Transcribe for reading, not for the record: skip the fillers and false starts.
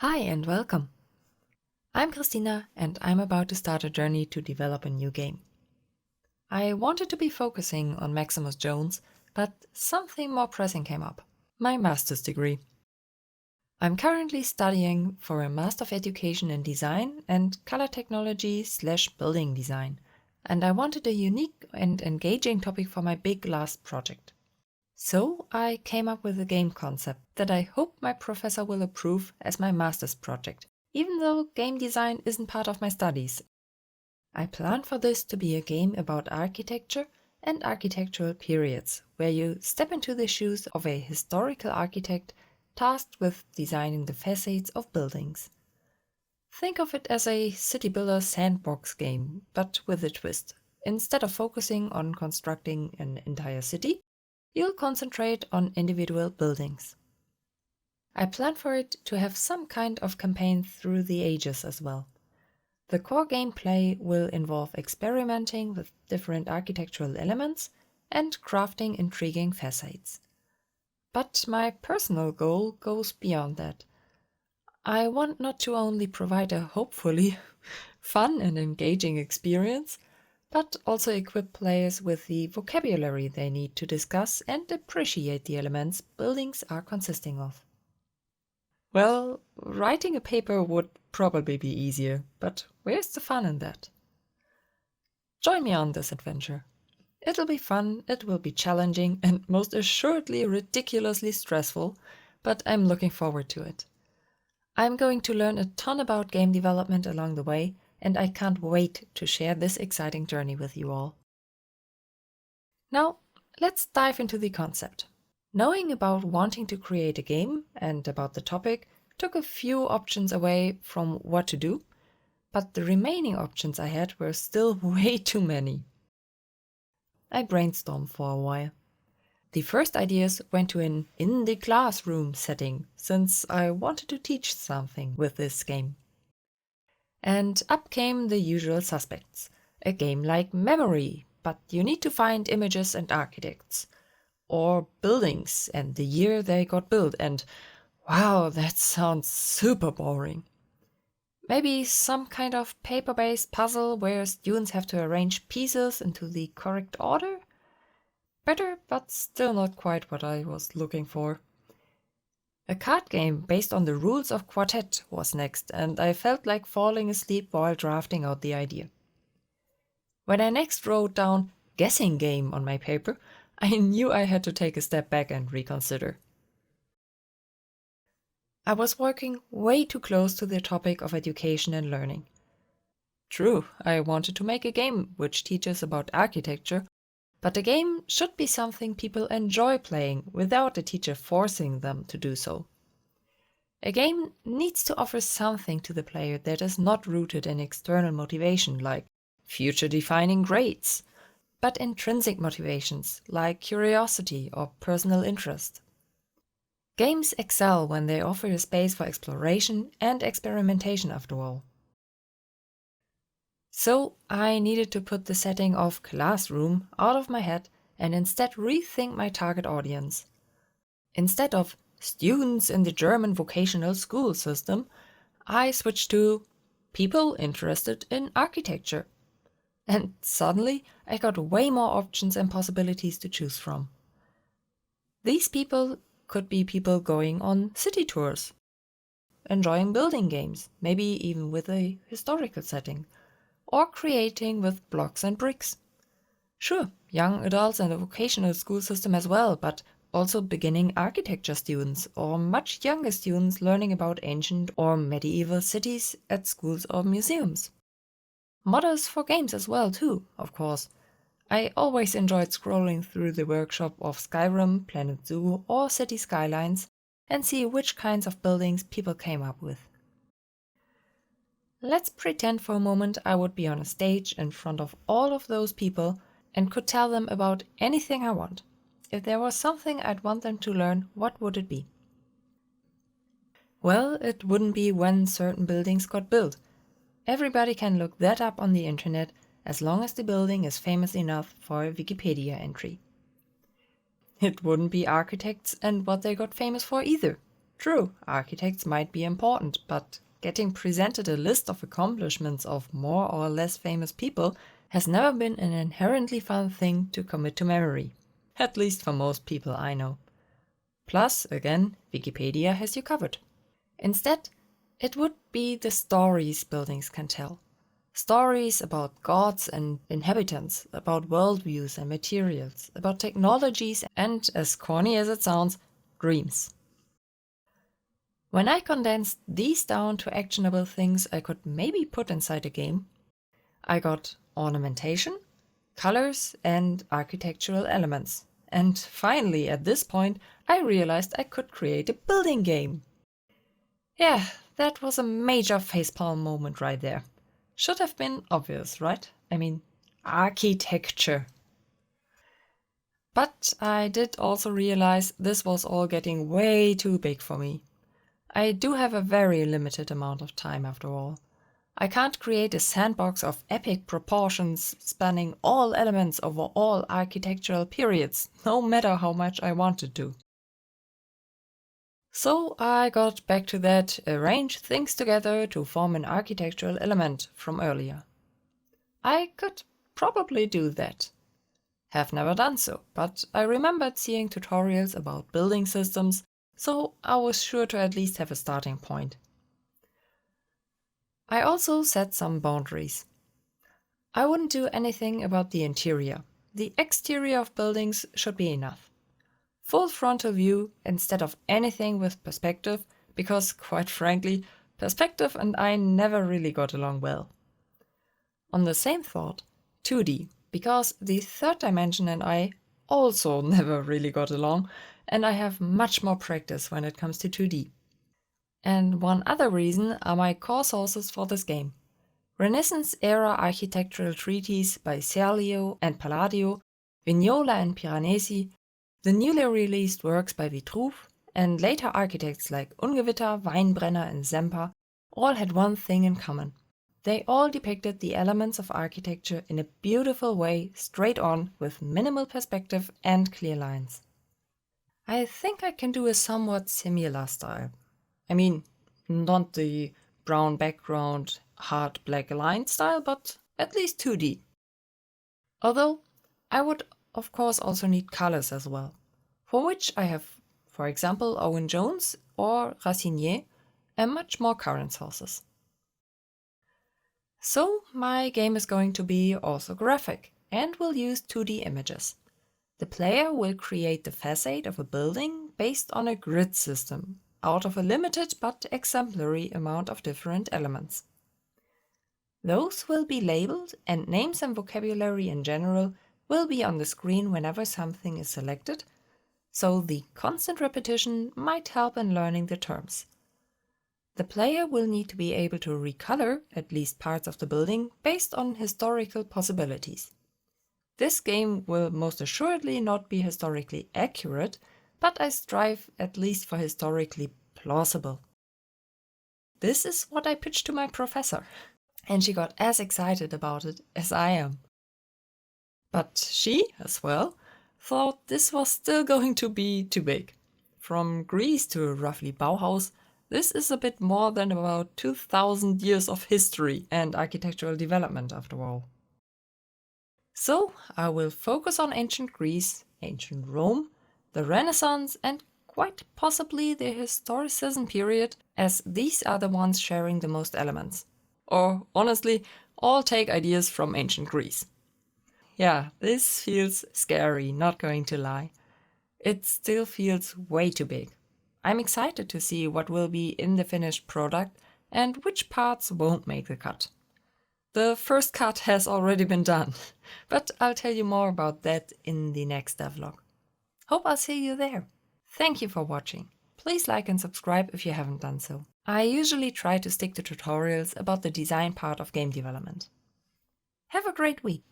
Hi and welcome. I'm Christina and I'm about to start a journey to develop a new game. I wanted to be focusing on Maximus Jones, but something more pressing came up. My master's degree. I'm currently studying for a Master of Education in Design and Color Technology/Building Design, and I wanted a unique and engaging topic for my big last project. So I came up with a game concept that I hope my professor will approve as my master's project, even though game design isn't part of my studies. I plan for this to be a game about architecture and architectural periods, where you step into the shoes of a historical architect tasked with designing the facades of buildings. Think of it as a city builder sandbox game, but with a twist. Instead of focusing on constructing an entire city, you'll concentrate on individual buildings. I plan for it to have some kind of campaign through the ages as well. The core gameplay will involve experimenting with different architectural elements and crafting intriguing facades. But my personal goal goes beyond that. I want not to only provide a hopefully fun and engaging experience, but also equip players with the vocabulary they need to discuss and appreciate the elements buildings are consisting of. Well, writing a paper would probably be easier, but where's the fun in that? Join me on this adventure. It'll be fun, it will be challenging, and most assuredly ridiculously stressful, but I'm looking forward to it. I'm going to learn a ton about game development along the way, and I can't wait to share this exciting journey with you all. Now, let's dive into the concept. Knowing about wanting to create a game and about the topic took a few options away from what to do, but the remaining options I had were still way too many. I brainstormed for a while. The first ideas went to an in the classroom setting, since I wanted to teach something with this game. And up came the usual suspects. A game like Memory, but you need to find images and architects. Or buildings and the year they got built, and wow, that sounds super boring. Maybe some kind of paper-based puzzle where students have to arrange pieces into the correct order? Better, but still not quite what I was looking for. A card game based on the rules of Quartet was next, and I felt like falling asleep while drafting out the idea. When I next wrote down guessing game on my paper, I knew I had to take a step back and reconsider. I was working way too close to the topic of education and learning. True, I wanted to make a game which teaches about architecture, but the game should be something people enjoy playing without the teacher forcing them to do so. A game needs to offer something to the player that is not rooted in external motivation like future-defining grades, but intrinsic motivations like curiosity or personal interest. Games excel when they offer a space for exploration and experimentation after all. So I needed to put the setting of classroom out of my head and instead rethink my target audience. Instead of students in the German vocational school system, I switched to people interested in architecture. And suddenly I got way more options and possibilities to choose from. These people could be people going on city tours, enjoying building games, maybe even with a historical setting, or creating with blocks and bricks. Sure, young adults in the vocational school system as well, but also beginning architecture students or much younger students learning about ancient or medieval cities at schools or museums. Modders for games as well too, of course. I always enjoyed scrolling through the workshop of Skyrim, Planet Zoo or City Skylines and see which kinds of buildings people came up with. Let's pretend for a moment I would be on a stage in front of all of those people and could tell them about anything I want. If there was something I'd want them to learn, what would it be? Well, it wouldn't be when certain buildings got built. Everybody can look that up on the internet as long as the building is famous enough for a Wikipedia entry. It wouldn't be architects and what they got famous for either. True, architects might be important, but getting presented a list of accomplishments of more or less famous people has never been an inherently fun thing to commit to memory. At least for most people I know. Plus, again, Wikipedia has you covered. Instead, it would be the stories buildings can tell. Stories about gods and inhabitants, about worldviews and materials, about technologies and, as corny as it sounds, dreams. When I condensed these down to actionable things I could maybe put inside a game, I got ornamentation, colors, and architectural elements. And finally, at this point, I realized I could create a building game. Yeah, that was a major facepalm moment right there. Should have been obvious, right? I mean, architecture. But I did also realize this was all getting way too big for me. I do have a very limited amount of time after all. I can't create a sandbox of epic proportions spanning all elements over all architectural periods, no matter how much I wanted to. So I got back to that arrange things together to form an architectural element from earlier. I could probably do that. Have never done so, but I remembered seeing tutorials about building systems, so I was sure to at least have a starting point. I also set some boundaries. I wouldn't do anything about the interior. The exterior of buildings should be enough. Full frontal view instead of anything with perspective, because quite frankly, perspective and I never really got along well. On the same thought, 2D, because the third dimension and I also never really got along, and I have much more practice when it comes to 2D. And one other reason are my core sources for this game. Renaissance-era architectural treatises by Serlio and Palladio, Vignola and Piranesi, the newly released works by Vitruve, and later architects like Ungewitter, Weinbrenner and Semper all had one thing in common. They all depicted the elements of architecture in a beautiful way, straight on, with minimal perspective and clear lines. I think I can do a somewhat similar style. I mean, not the brown background, hard black line style, but at least 2D. Although, I would of course also need colors as well, for which I have, for example, Owen Jones or Racinier, and much more current sources. So my game is going to be also graphic and will use 2D images. The player will create the facade of a building based on a grid system, out of a limited but exemplary amount of different elements. Those will be labeled, and names and vocabulary in general will be on the screen whenever something is selected, so the constant repetition might help in learning the terms. The player will need to be able to recolor at least parts of the building based on historical possibilities. This game will most assuredly not be historically accurate, but I strive at least for historically plausible. This is what I pitched to my professor, and she got as excited about it as I am. But she, as well, thought this was still going to be too big. From Greece to roughly Bauhaus, this is a bit more than about 2000 years of history and architectural development after all. So I will focus on ancient Greece, ancient Rome, the Renaissance, and quite possibly the Historicism period, as these are the ones sharing the most elements. Or, honestly, all take ideas from ancient Greece. Yeah, this feels scary, not going to lie. It still feels way too big. I'm excited to see what will be in the finished product and which parts won't make the cut. The first cut has already been done, but I'll tell you more about that in the next devlog. Hope I'll see you there. Thank you for watching. Please like and subscribe if you haven't done so. I usually try to stick to tutorials about the design part of game development. Have a great week!